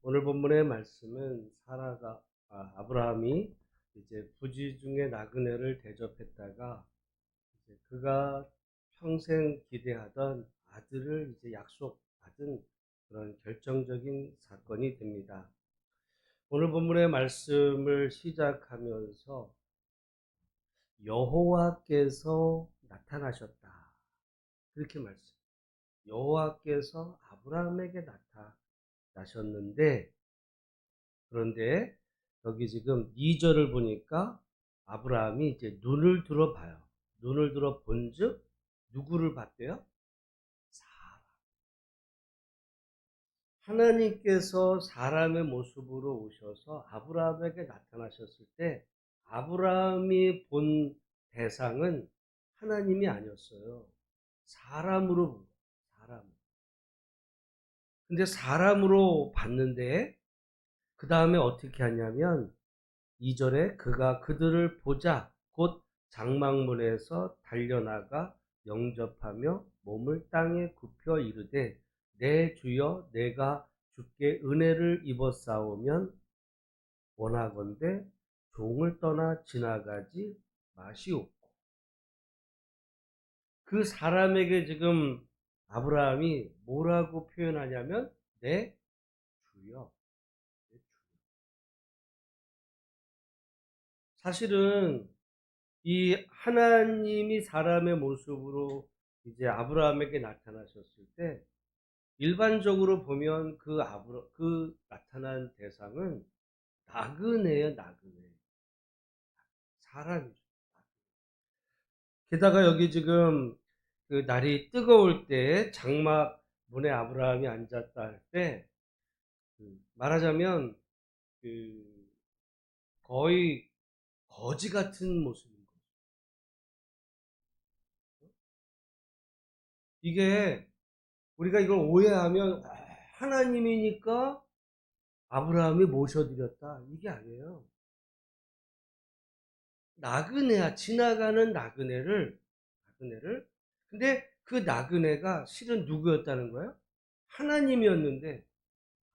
오늘 본문의 말씀은 아브라함이 이제 부지 중에 나그네를 대접했다가 이제 그가 평생 기대하던 아들을 이제 약속받은 그런 결정적인 사건이 됩니다. 오늘 본문의 말씀을 시작하면서 여호와께서 나타나셨다. 그렇게 여호와께서 아브라함에게 나타나셨는데, 그런데 여기 지금 2절을 보니까 아브라함이 이제 눈을 들어 봐요. 눈을 들어 본즉 누구를 봤대요? 사람. 하나님께서 사람의 모습으로 오셔서 아브라함에게 나타나셨을 때 아브라함이 본 대상은 하나님이 아니었어요. 사람으로 본 거예요. 사람. 근데 사람으로 봤는데 그 다음에 어떻게 하냐면 2절에 그가 그들을 보자 곧 장막문에서 달려나가 영접하며 몸을 땅에 굽혀 이르되 내 주여 내가 주께 은혜를 입었사오면 원하건대 종을 떠나 지나가지 마시옵고. 그 사람에게 지금 아브라함이 뭐라고 표현하냐면 내 주여. 사실은 이 하나님이 사람의 모습으로 이제 아브라함에게 나타나셨을 때 일반적으로 보면 그 나타난 대상은 나그네예요, 나그네. 사람이죠. 게다가 여기 지금 그 날이 뜨거울 때 장막 문에 아브라함이 앉았다 할 때 말하자면 그 거의 거지 같은 모습인 거죠. 이게 우리가 이걸 오해하면 하나님이니까 아브라함이 모셔드렸다. 이게 아니에요. 나그네야. 지나가는 나그네를. 근데 그 나그네가 실은 누구였다는 거예요? 하나님이었는데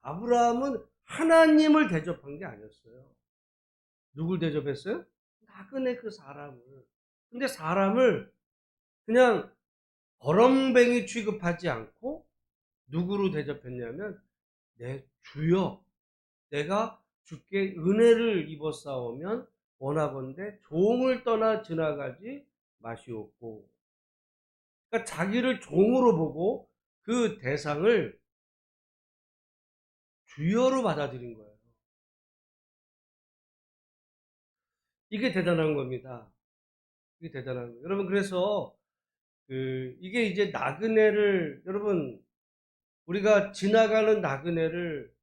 아브라함은 하나님을 대접한 게 아니었어요. 누굴 대접했어요? 나그네 그 사람을. 근데 사람을 그냥 버렁뱅이 취급하지 않고 누구로 대접했냐면 내 주여 내가 주께 은혜를 입었사오면 원하건대 종을 떠나 지나가지 마시옵고. 그러니까 자기를 종으로 보고 그 대상을 주여로 받아들인 거예요. 이게 대단한 겁니다. 이게 대단한 거예요. 여러분, 그래서 이게 이제 나그네를, 여러분, 우리가 지나가는 나그네를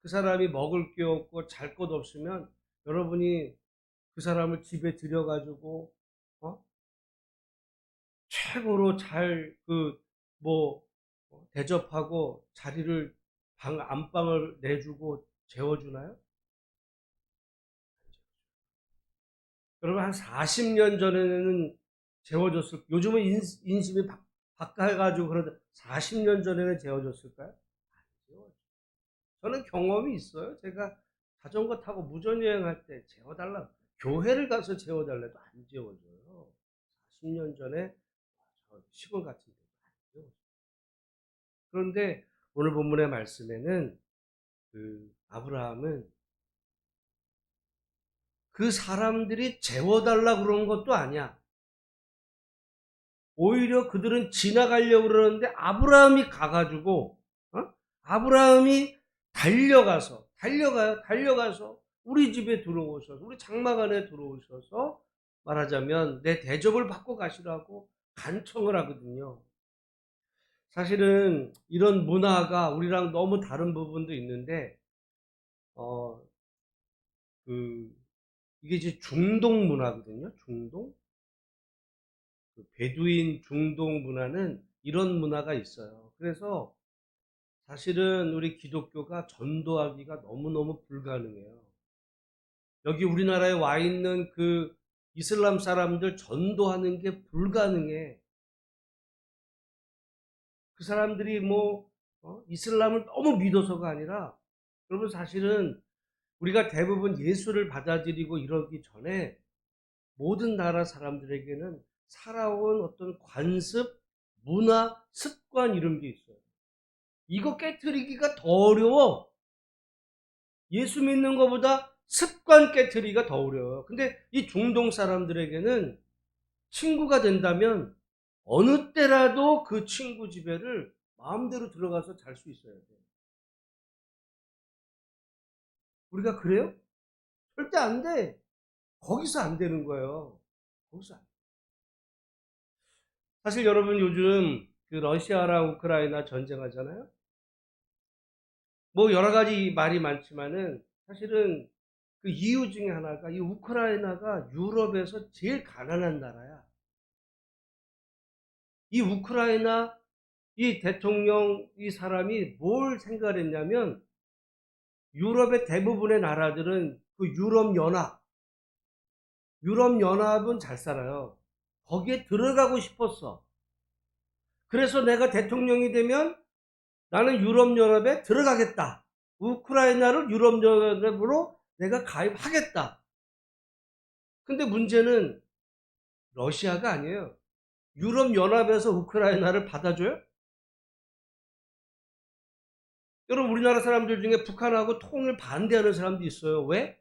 그 사람이 먹을 게 없고 잘 것 없으면 여러분이 그 사람을 집에 들여가지고 어? 최고로 잘 대접하고 자리를 안방을 내주고 재워주나요? 여러분 한 40년 전에는 재워줬을, 요즘은 인심이 바꿔가지고 그런데 40년 전에는 재워줬을까요? 아니죠. 저는 경험이 있어요. 제가 자전거 타고 무전여행할 때 재워달라. 교회를 가서 재워달래도 안 재워줘요. 40년 전에 시골 같은 데도 안 재워줘요. 그런데 오늘 본문의 말씀에는 아브라함은 그 사람들이 재워달라 그런 것도 아니야. 오히려 그들은 지나가려고 그러는데 아브라함이 가가지고, 아브라함이 달려가서 우리 집에 들어오셔서, 우리 장막 안에 들어오셔서 말하자면 내 대접을 받고 가시라고 간청을 하거든요. 사실은 이런 문화가 우리랑 너무 다른 부분도 있는데, 어, 이게 이제 중동 문화거든요. 베두인 중동 문화는 이런 문화가 있어요. 그래서 사실은 우리 기독교가 전도하기가 너무너무 불가능해요. 여기 우리나라에 와 있는 그 이슬람 사람들 전도하는 게 불가능해. 그 사람들이 이슬람을 너무 믿어서가 아니라 여러분 사실은 우리가 대부분 예수를 받아들이고 이러기 전에 모든 나라 사람들에게는 살아온 어떤 관습, 문화, 습관 이런 게 있어요. 이거 깨트리기가 더 어려워. 예수 믿는 것보다 습관 깨트리기가 더 어려워요. 근데 이 중동 사람들에게는 친구가 된다면 어느 때라도 그 친구 집에를 마음대로 들어가서 잘 수 있어야 돼요. 우리가 그래요? 절대 안 돼. 거기서 안 되는 거예요. 거기서 안 돼. 사실 여러분 요즘 그 러시아랑 우크라이나 전쟁하잖아요. 뭐 여러 가지 말이 많지만은 사실은 그 이유 중에 하나가 이 우크라이나가 유럽에서 제일 가난한 나라야. 이 우크라이나 이 대통령 이 사람이 뭘 생각을 했냐면 유럽의 대부분의 나라들은 그 유럽연합은 잘 살아요. 거기에 들어가고 싶었어. 그래서 내가 대통령이 되면 나는 유럽연합에 들어가겠다. 우크라이나를 유럽연합으로 내가 가입하겠다. 근데 문제는 러시아가 아니에요. 유럽연합에서 우크라이나를 받아줘요? 여러분 우리나라 사람들 중에 북한하고 통일 반대하는 사람도 있어요. 왜?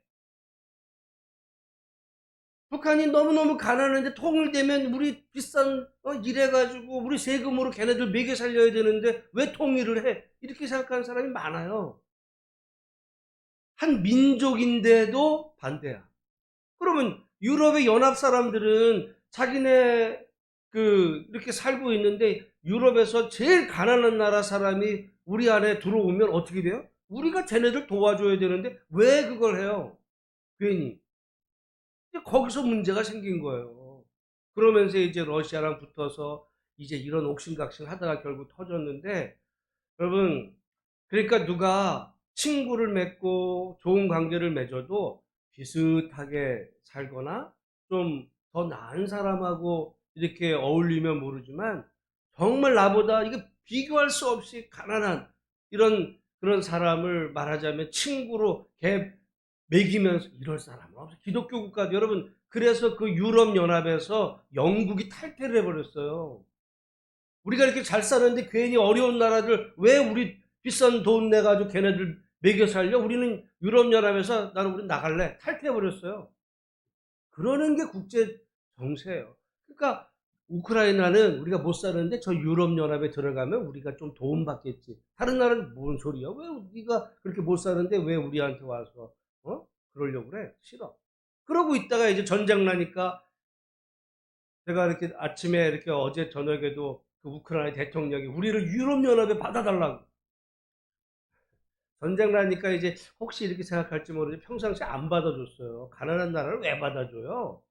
북한이 너무너무 가난한데 통일되면 우리 비싼 일해가지고 우리 세금으로 걔네들 먹여 살려야 되는데 왜 통일을 해? 이렇게 생각하는 사람이 많아요. 한 민족인데도 반대야. 그러면 유럽의 연합 사람들은 자기네 이렇게 살고 있는데 유럽에서 제일 가난한 나라 사람이 우리 안에 들어오면 어떻게 돼요? 우리가 쟤네들 도와줘야 되는데 왜 그걸 해요? 괜히. 거기서 문제가 생긴 거예요. 그러면서 이제 러시아랑 붙어서 이제 이런 옥신각신 하다가 결국 터졌는데 여러분 그러니까 누가 친구를 맺고 좋은 관계를 맺어도 비슷하게 살거나 좀 더 나은 사람하고 이렇게 어울리면 모르지만 정말 나보다 이게 비교할 수 없이 가난한 이런 그런 사람을 말하자면 친구로 걔 먹이면서 이럴 사람은 없어. 기독교 국가도 여러분 그래서 그 유럽연합에서 영국이 탈퇴를 해버렸어요. 우리가 이렇게 잘 사는데 괜히 어려운 나라들 왜 우리 비싼 돈 내가지고 걔네들 먹여 살려? 우리는 유럽연합에서 나는 우리 나갈래. 탈퇴해버렸어요. 그러는 게 국제 정세예요. 그러니까 우크라이나는 우리가 못 사는데 저 유럽연합에 들어가면 우리가 좀 도움받겠지. 다른 나라는 뭔 소리야? 왜 우리가 그렇게 못 사는데 왜 우리한테 와서 그러려고 그래? 싫어. 그러고 있다가 이제 전쟁 나니까 제가 이렇게 아침에 이렇게 어제 저녁에도 그 우크라이나 대통령이 우리를 유럽연합에 받아달라고. 전쟁 나니까 이제 혹시 이렇게 생각할지 모르지 평상시에 안 받아줬어요. 가난한 나라를 왜 받아줘요?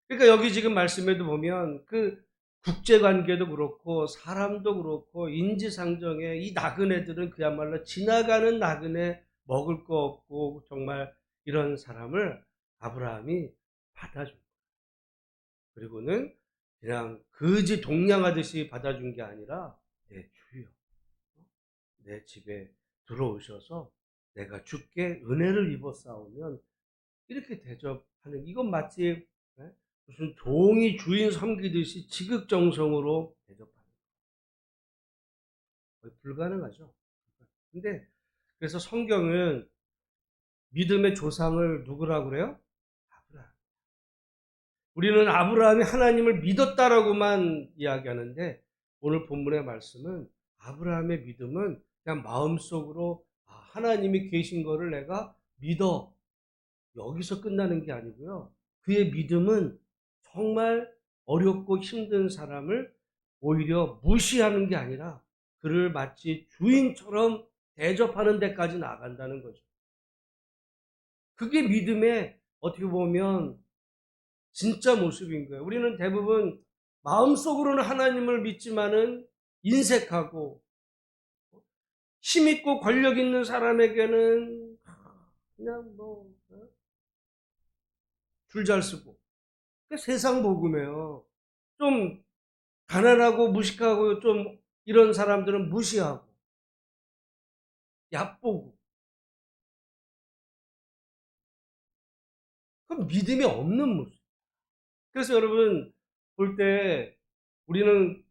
그러니까 여기 지금 말씀에도 보면 그 국제관계도 그렇고 사람도 그렇고 인지상정에 이 나그네들은 그야말로 지나가는 나그네 먹을 거 없고 정말 이런 사람을 아브라함이 받아준 거예요. 그리고는 그냥 거지 동냥하듯이 받아준 게 아니라 내 주여 내 집에 들어오셔서 내가 주께 은혜를 입어 싸우면 이렇게 대접하는 이건 마치 무슨 종이 주인 섬기듯이 지극정성으로 대접하는 거의 불가능하죠. 근데 그래서 성경은 믿음의 조상을 누구라고 그래요? 아브라함. 우리는 아브라함이 하나님을 믿었다라고만 이야기하는데 오늘 본문의 말씀은 아브라함의 믿음은 그냥 마음속으로 하나님이 계신 거를 내가 믿어. 여기서 끝나는 게 아니고요. 그의 믿음은 정말 어렵고 힘든 사람을 오히려 무시하는 게 아니라 그를 마치 주인처럼 대접하는 데까지 나간다는 거죠. 그게 믿음의 어떻게 보면 진짜 모습인 거예요. 우리는 대부분 마음속으로는 하나님을 믿지만은 인색하고 힘있고 권력 있는 사람에게는 그냥 줄 잘 쓰고 세상 복음이에요. 좀 가난하고 무식하고 좀 이런 사람들은 무시하고 얕보고 그건 믿음이 없는 모습. 그래서 여러분 볼 때 우리는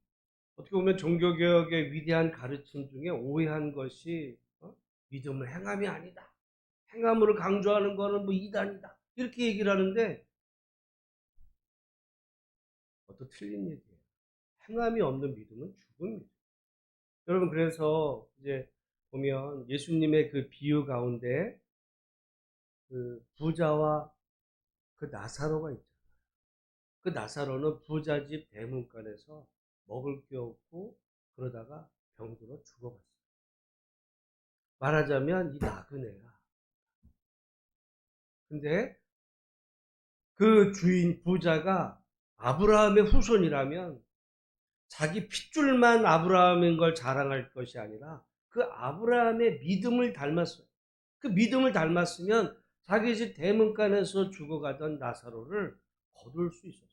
어떻게 보면 종교개혁의 위대한 가르침 중에 오해한 것이 믿음은 행함이 아니다. 행함으로 강조하는 거는 뭐 이단이다. 이렇게 얘기를 하는데 그것도 틀린 얘기예요. 행함이 없는 믿음은 죽은 믿음. 여러분 그래서 이제 보면 예수님의 그 비유 가운데 그 부자와 그 나사로가 있잖아요. 그 나사로는 부자 집 대문간에서 먹을 게 없고 그러다가 병들어 죽어갔어요. 말하자면 이 나그네야. 근데 그 주인 부자가 아브라함의 후손이라면 자기 핏줄만 아브라함인 걸 자랑할 것이 아니라 그 아브라함의 믿음을 닮았어요. 그 믿음을 닮았으면 자기 집 대문간에서 죽어가던 나사로를 거둘 수 있었어요.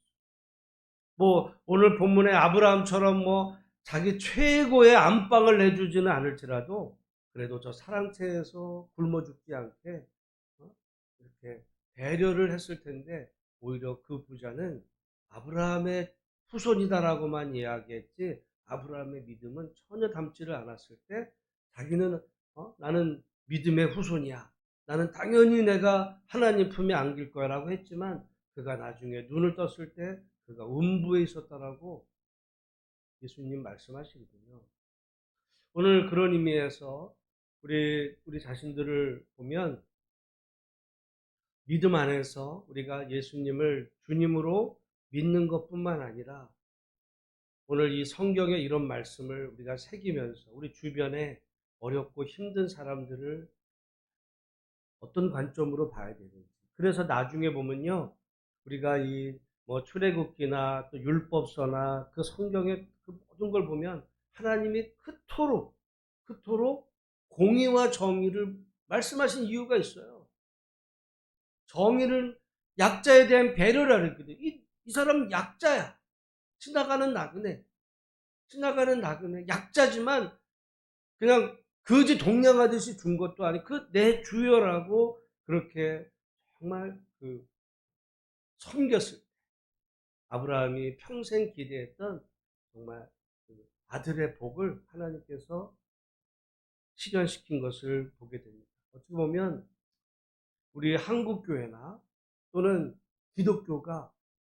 뭐 오늘 본문의 아브라함처럼 뭐 자기 최고의 안방을 내주지는 않을지라도 그래도 저 사랑채에서 굶어 죽지 않게 이렇게 배려를 했을 텐데 오히려 그 부자는 아브라함의 후손이다라고만 이야기했지 아브라함의 믿음은 전혀 닮지를 않았을 때 자기는 나는 믿음의 후손이야. 나는 당연히 내가 하나님 품에 안길 거야 라고 했지만 그가 나중에 눈을 떴을 때 그가 음부에 있었다라고 예수님 말씀하시거든요. 오늘 그런 의미에서 우리 자신들을 보면 믿음 안에서 우리가 예수님을 주님으로 믿는 것뿐만 아니라 오늘 이 성경의 이런 말씀을 우리가 새기면서 우리 주변에 어렵고 힘든 사람들을 어떤 관점으로 봐야 되는지. 그래서 나중에 보면요. 우리가 이 뭐 출애굽기나 또 율법서나 그 성경의 그 모든 걸 보면 하나님이 그토록 공의와 정의를 말씀하신 이유가 있어요. 정의를 약자에 대한 배려를 하거든요. 이 사람 약자야. 지나가는 나그네. 약자지만 그냥 거지 동냥하듯이 준 것도 아니고 내 주여라고 그렇게 정말 섬겼을 때 아브라함이 평생 기대했던 정말 아들의 복을 하나님께서 실현시킨 것을 보게 됩니다. 어떻게 보면 우리 한국교회나 또는 기독교가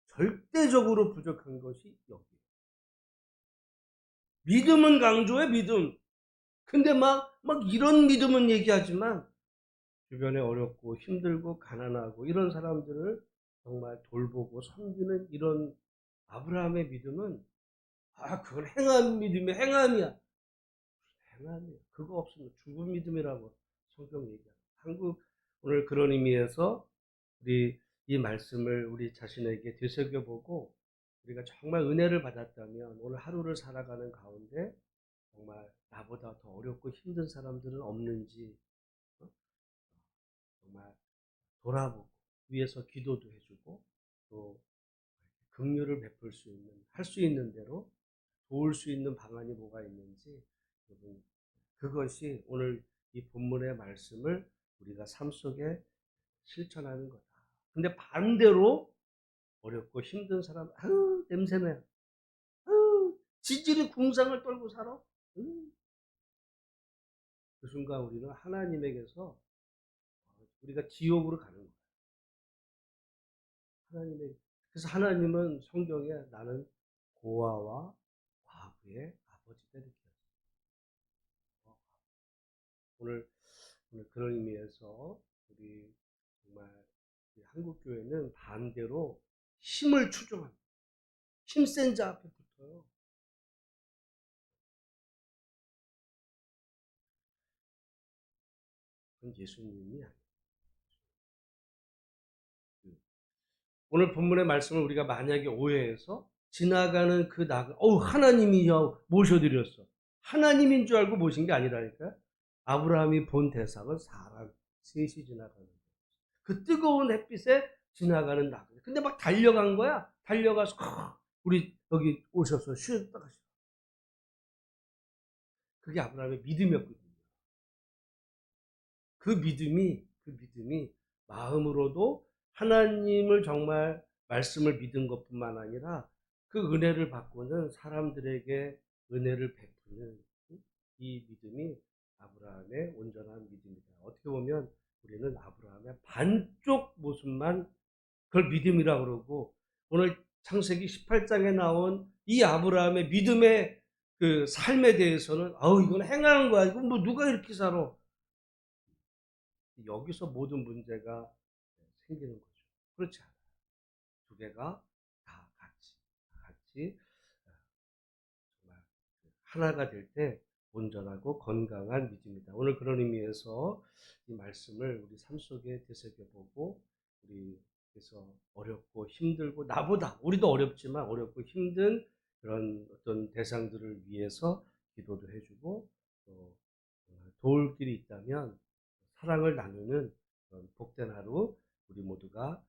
절대적으로 부족한 것이 여기에요. 믿음은 강조해, 믿음. 근데 막 이런 믿음은 얘기하지만 주변에 어렵고 힘들고 가난하고 이런 사람들을 정말 돌보고 섬기는 이런 아브라함의 믿음은 그건 행함 믿음이 행함이야. 행함이야. 그거 없으면 죽은 믿음이라고 성경 얘기합니다. 한국 오늘 그런 의미에서 우리 이 말씀을 우리 자신에게 되새겨보고 우리가 정말 은혜를 받았다면 오늘 하루를 살아가는 가운데 정말 나보다 더 어렵고 힘든 사람들은 없는지 정말 돌아보고 위에서 기도도 해주고 또 긍휼을 베풀 수 있는 할 수 있는 대로 도울 수 있는 방안이 뭐가 있는지 여러분 그것이 오늘 이 본문의 말씀을 우리가 삶 속에 실천하는 거다. 근데 반대로 어렵고 힘든 사람 냄새나 지질이 궁상을 떨고 살아 그 순간 우리는 하나님에게서 우리가 지옥으로 가는 거예요. 그래서 하나님은 성경에 나는 고아와 과부의 아버지다 이렇게 했어요. 오늘 그런 의미에서 우리 정말 한국 교회는 반대로 힘을 추종합니다. 힘센 자 앞에 붙어요. 그건 예수님이 아니에요. 오늘 본문의 말씀을 우리가 만약에 오해해서 지나가는 그 하나님이 모셔드렸어. 하나님인 줄 알고 모신 게 아니라니까요. 아브라함이 본 대상은 사람 셋이 지나가는 거예요. 그 뜨거운 햇빛에 지나가는 나그네. 근데 막 달려간 거야. 달려가서 우리 여기 오셔서 쉬었다 가시오. 그게 아브라함의 믿음이었거든요. 그 믿음이 마음으로도 하나님을 정말 말씀을 믿은 것뿐만 아니라 그 은혜를 받고는 사람들에게 은혜를 베푸는 이 믿음이 아브라함의 온전한 믿음이다. 어떻게 보면 우리는 아브라함의 반쪽 모습만 그걸 믿음이라고 그러고, 오늘 창세기 18장에 나온 이 아브라함의 믿음의 그 삶에 대해서는 아우 이건 행하는 거야. 이건 뭐 누가 이렇게 살아. 여기서 모든 문제가 생기는 거죠. 그렇지 않아요. 두 개가 다 같이 정말 하나가 될 때 온전하고 건강한 믿음이다. 오늘 그런 의미에서 이 말씀을 우리 삶 속에 되새겨보고, 우리께서 어렵고 힘들고 나보다 우리도 어렵지만 어렵고 힘든 그런 어떤 대상들을 위해서 기도도 해주고, 또 도울 길이 있다면 사랑을 나누는 그런 복된 하루 우리 모두가